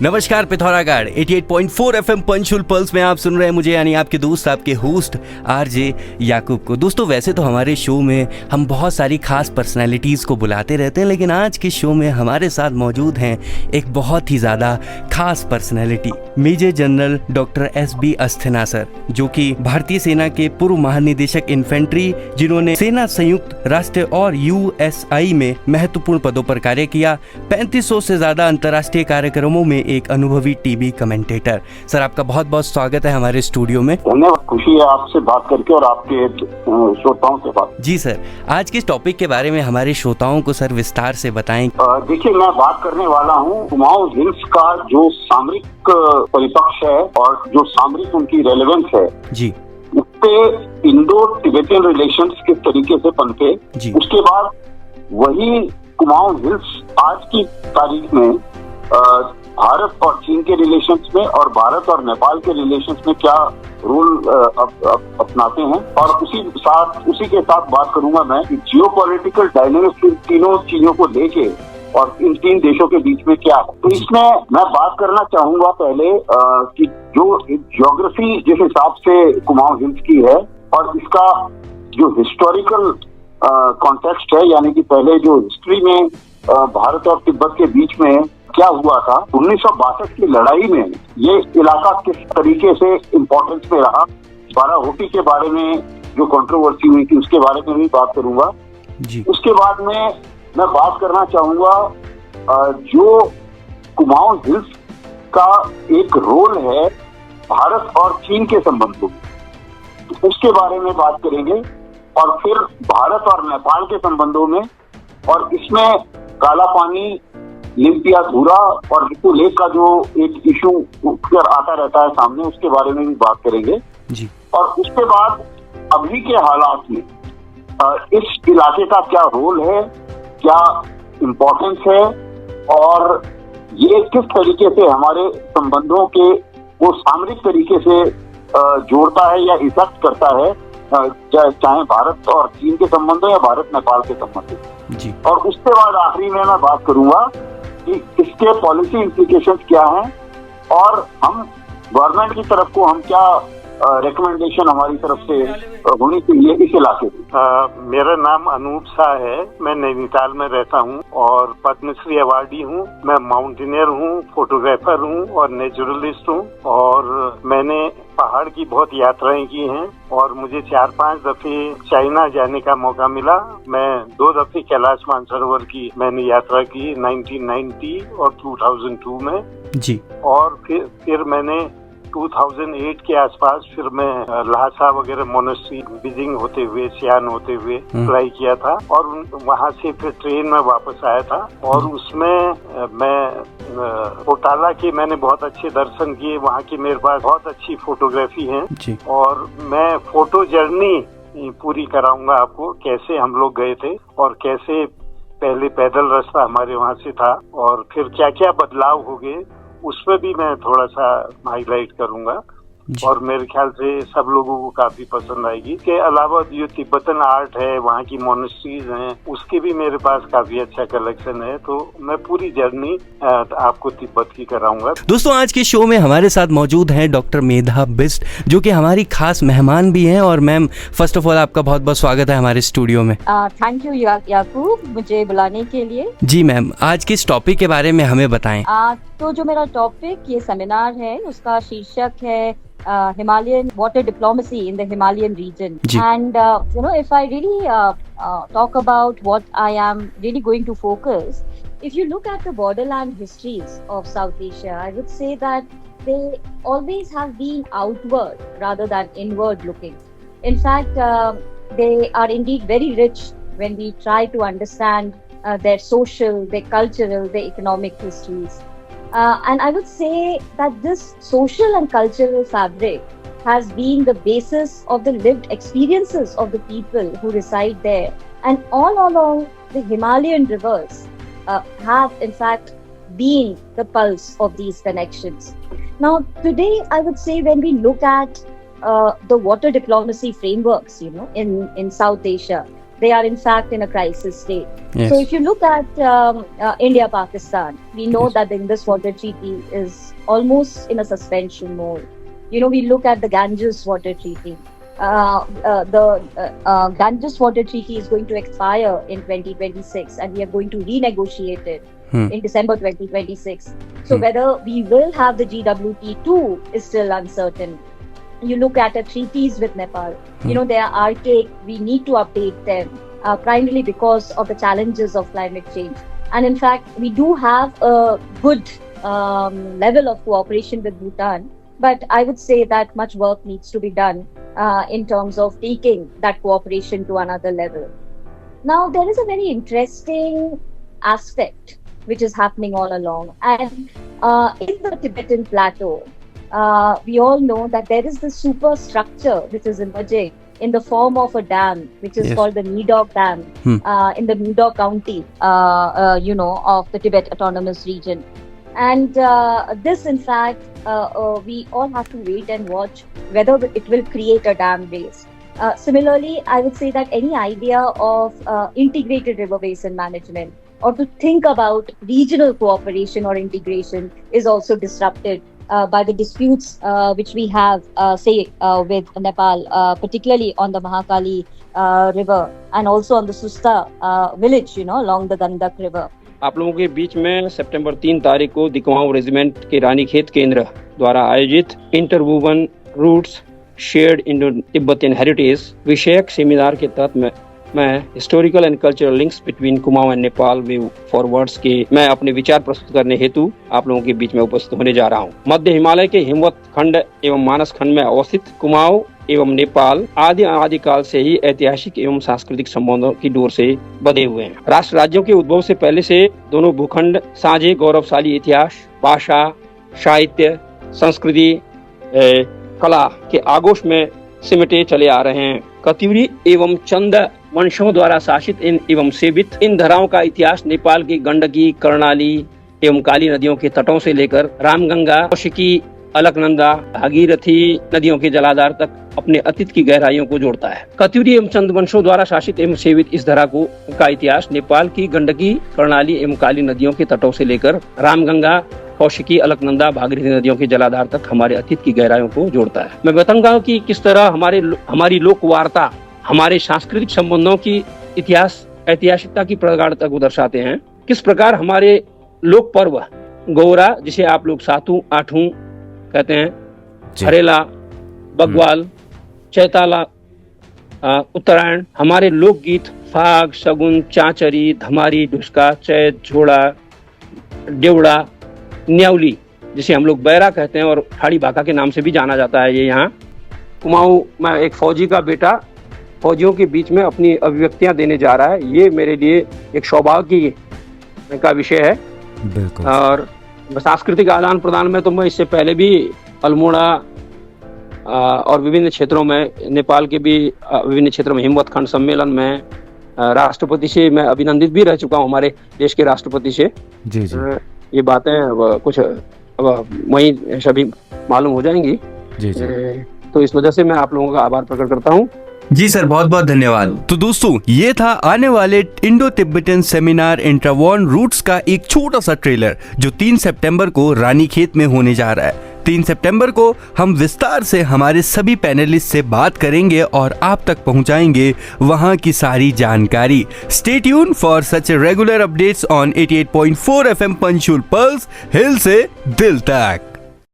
नमस्कार Pithoragarh 88.4 FM पंचुल pulse में आप सुन रहे हैं मुझे यानी आपके दोस्त आपके होस्ट आरजे याकूब को। दोस्तों वैसे तो हमारे शो में हम बहुत सारी खास पर्सनालिटीज़ को बुलाते रहते हैं, लेकिन आज के शो में हमारे साथ मौजूद हैं एक बहुत ही ज़्यादा खास personality, major general doctor SB Asthana sir, जो कि भारतीय सेना के पूर्व महानिदेशक इन्फेंट्री, जिन्होंने सेना संयुक्त राष्ट्र और USI में महत्वपूर्ण पदों पर कार्य किया। 3500 से ज़्यादा अंतर्राष्ट्रीय कार्यक्रमों में एक अनुभवी टीवी कमेंटेटर। सर आपका बहुत बहुत स्वागत है हमारे स्टूडियो में। धन्यवाद, खुशी है आपसे बात करके और आपके श्रोताओं से बात। जी सर, आज के टॉपिक के बारे में हमारे श्रोताओं को सर विस्तार से बताएं। देखिए, मैं बात करने वाला हूँ कुमाऊं हिल्स का जो सामरिक परिपक्ष है और जो सामरिक उनकी रेलेवेंस है जी, उससे इंडो तिब्बतियन रिलेशंस किस तरीके से पनपे, उसके बाद वही कुमाऊं हिल्स आज की तारीख में भारत और चीन के रिलेशंस में और भारत और नेपाल के रिलेशंस में क्या रोल अपनाते हैं, और उसी के साथ बात करूंगा मैं कि जियोपॉलिटिकल डायनामिक्स इन तीनों चीजों को लेके और इन तीन देशों के बीच में क्या है। तो इसमें मैं बात करना चाहूंगा पहले कि जो ज्योग्राफी जिस हिसाब से कुमाऊं हिल्स की है और इसका जो हिस्टोरिकल कॉन्टेक्स्ट है, यानी कि पहले जो हिस्ट्री में भारत और तिब्बत के बीच में क्या हुआ था 1962 की लड़ाई में, ये इलाका किस तरीके से इम्पोर्टेंस में रहा, बाराहोटी के बारे में जो कंट्रोवर्सी हुई थी उसके बारे में भी बात करूंगा जी। उसके बाद में मैं बात करना चाहूंगा जो कुमाऊं हिल्स का एक रोल है भारत और चीन के संबंधों में, उसके बारे में बात करेंगे, और फिर भारत और नेपाल के संबंधों में, और इसमें काला पानी, लिम्पियाधुरा और रिपु लेक का जो एक इशू आता रहता है सामने, उसके बारे में भी बात करेंगे जी। और उसके बाद अभी के हालात में इस इलाके का क्या रोल है, क्या इम्पोर्टेंस है, और ये किस तरीके से हमारे संबंधों के वो सामरिक तरीके से जोड़ता है या इफेक्ट करता है, चाहे भारत और चीन के संबंध हो या भारत नेपाल के संबंध जी। और उसके बाद आखिरी में मैं बात करूंगा कि इसके पॉलिसी इम्प्लीकेशंस क्या हैं और हम गवर्नमेंट की तरफ को हम क्या रिकमेंडेशन हमारी तरफ से होनी चाहिए इस इलाके में। मेरा नाम अनूप शाह है, मैं नैनीताल में रहता हूँ और पद्मश्री अवार्डी हूँ। मैं माउंटेनियर हूँ, फोटोग्राफर हूँ और नेचुरलिस्ट हूँ, और मैंने पहाड़ की बहुत यात्राएं की हैं और मुझे 4-5 दफे चाइना जाने का मौका मिला। मैं 2 दफे कैलाश मानसरोवर की मैंने यात्रा की 1990 और 2002 में जी, और फिर मैंने 2008 के आसपास फिर मैं लहासा वगैरह मोनेस्ट्री बीजिंग होते हुए, सियान होते हुए फ्लाई किया था, और वहाँ से फिर ट्रेन में वापस आया था, और उसमें मैं पोटाला के मैंने बहुत अच्छे दर्शन किए। वहाँ की मेरे पास बहुत अच्छी फोटोग्राफी है और मैं फोटो जर्नी पूरी कराऊंगा आपको, कैसे हम लोग गए थे और कैसे पहले पैदल रास्ता हमारे वहाँ से था और फिर क्या क्या बदलाव हो गए, उसमें भी मैं थोड़ा सा हाईलाइट करूंगा और मेरे ख्याल से सब लोगों को काफी पसंद आएगी। के अलावा जो तिब्बतन आर्ट है, वहाँ की मोनेस्ट्रीज हैं, उसके भी मेरे पास काफी अच्छा कलेक्शन है, तो मैं पूरी जर्नी आपको तिब्बत की कराऊंगा। दोस्तों आज के शो में हमारे साथ मौजूद हैं डॉक्टर मेधा बिष्ट, जो कि हमारी खास मेहमान भी हैं। और मैम, फर्स्ट ऑफ ऑल आपका बहुत बहुत स्वागत है हमारे स्टूडियो में। थैंक यू याकूब, मुझे बुलाने के लिए। जी मैम, आज किस टॉपिक के बारे में हमें बताएं। तो जो मेरा टॉपिक ये सेमिनार है उसका शीर्षक है Himalayan water diplomacy in the Himalayan region. And if I really talk about what I am really going to focus, if you look at the borderland histories of South Asia, I would say that they always have been outward rather than inward looking. In fact, they are indeed very rich when we try to understand their social, their cultural, their economic histories. And I would say that this social and cultural fabric has been the basis of the lived experiences of the people who reside there. And all along the Himalayan rivers have in fact been the pulse of these connections. Now today I would say when we look at the water diplomacy frameworks, in South Asia, they are in fact in a crisis state. Yes. So if you look at India-Pakistan, we know that the Indus Water Treaty is almost in a suspension mode. We look at the Ganges Water Treaty. The Ganges Water Treaty is going to expire in 2026 and we are going to renegotiate it in December 2026. So whether we will have the GWT2 is still uncertain. You look at the treaties with Nepal, they are archaic, we need to update them, primarily because of the challenges of climate change. And in fact, we do have a good level of cooperation with Bhutan, but I would say that much work needs to be done in terms of taking that cooperation to another level. Now, there is a very interesting aspect which is happening all along. And in the Tibetan plateau, we all know that there is this superstructure which is emerging in the form of a dam, which is called the Medoc Dam in the Medoc County, of the Tibet Autonomous Region. And this, in fact, we all have to wait and watch whether it will create a dam race. Similarly, I would say that any idea of integrated river basin management or to think about regional cooperation or integration is also disrupted by the disputes which we have, with Nepal, particularly on the Mahakali river and also on the Susta village, along the Gandak river. आप लोगों के बीच में सितंबर 3 तारीख को दी Kumaon regiment के रानीखेत केंद्र द्वारा आयोजित interwoven roots shared Indo Tibetan heritage विषयक सेमिनार के तहत मैं historical and cultural links between Kumaon and Nepal way forwards के मैं अपने विचार प्रस्तुत करने हेतु आप लोगों के बीच में उपस्थित होने जा रहा हूं। मध्य हिमालय के हिमवत खंड एवं मानस खंड में अवस्थित कुमाऊं एवं नेपाल आदि काल से ही ऐतिहासिक एवं सांस्कृतिक संबंधों की डोर से बंधे हुए हैं। राष्ट्र राज्यों के उद्भव से पहले से दोनों भूखंड साझे गौरवशाली इतिहास, भाषा, साहित्य, संस्कृति, कला के आगोश में सिमटे चले आ रहे हैं। कतिवरी एवं चंद वंशों द्वारा शासित एवं सेवित इन धराओं का इतिहास नेपाल की गंडकी, कर्णाली एवं काली नदियों के तटों से लेकर रामगंगा, कौशिकी, अलकनंदा, भागीरथी नदियों के जलाधार तक अपने अतीत की गहराइयों को जोड़ता है। कतिवरी एवं चंद वंशों द्वारा शासित एवं सेवित इस धरा का इतिहास नेपाल की गंडकी, कर्णाली एवं काली नदियों के तटों से लेकर रामगंगा, कौशिकी, अलकनंदा, भागीरथी नदियों के जलाधार तक हमारे अतीत की गहराइयों को जोड़ता है। मैं बताऊंगा कि किस तरह हमारी लोक वार्ता हमारे सांस्कृतिक संबंधों की ऐतिहासिकता की प्रगाढ़ता को दर्शाते हैं। किस प्रकार हमारे लोक पर्व गौरा, जिसे आप लोग सातू आठू कहते हैं, हरेला, बग्वाल, चैताला, उत्तरायण, हमारे लोकगीत फाग, शगुन, चांचरी, धमारी, ढुसका, चैत, झोड़ा, डेवड़ा, न्याउली, जिसे हम लोग बैरा कहते हैं और ठाड़ी भाका के नाम से भी जाना जाता है। ये यहाँ कुमाऊं में एक फौजी का बेटा फौजियों के बीच में अपनी अभिव्यक्तियां देने जा रहा है। ये मेरे लिए एक सौभाग्य का विषय है। और सांस्कृतिक आदान प्रदान में तो मैं इससे पहले भी अल्मोड़ा और विभिन्न क्षेत्रों में, नेपाल के भी विभिन्न क्षेत्रों में हिम्मत खंड सम्मेलन में राष्ट्रपति से मैं अभिनंदित भी रह चुका हूँ, हमारे देश के राष्ट्रपति से। जी। ये बातें कुछ वहीं सभी मालूम हो जाएंगी। जी। तो इस वजह से मैं आप लोगों का आभार प्रकट करता हूँ। जी सर, बहुत बहुत धन्यवाद। तो दोस्तों, ये था आने वाले इंडो तिब्बतन सेमिनार इंटरवॉन रूट्स का एक छोटा सा ट्रेलर जो 3 सितंबर को रानीखेत में होने जा रहा है। 3 सितंबर को हम विस्तार से हमारे सभी पैनलिस्ट से बात करेंगे और आप तक पहुंचाएंगे वहां की सारी जानकारी। Stay tune for such regular updates on 88.4 FM Panchul pulse, hill से दिल तक।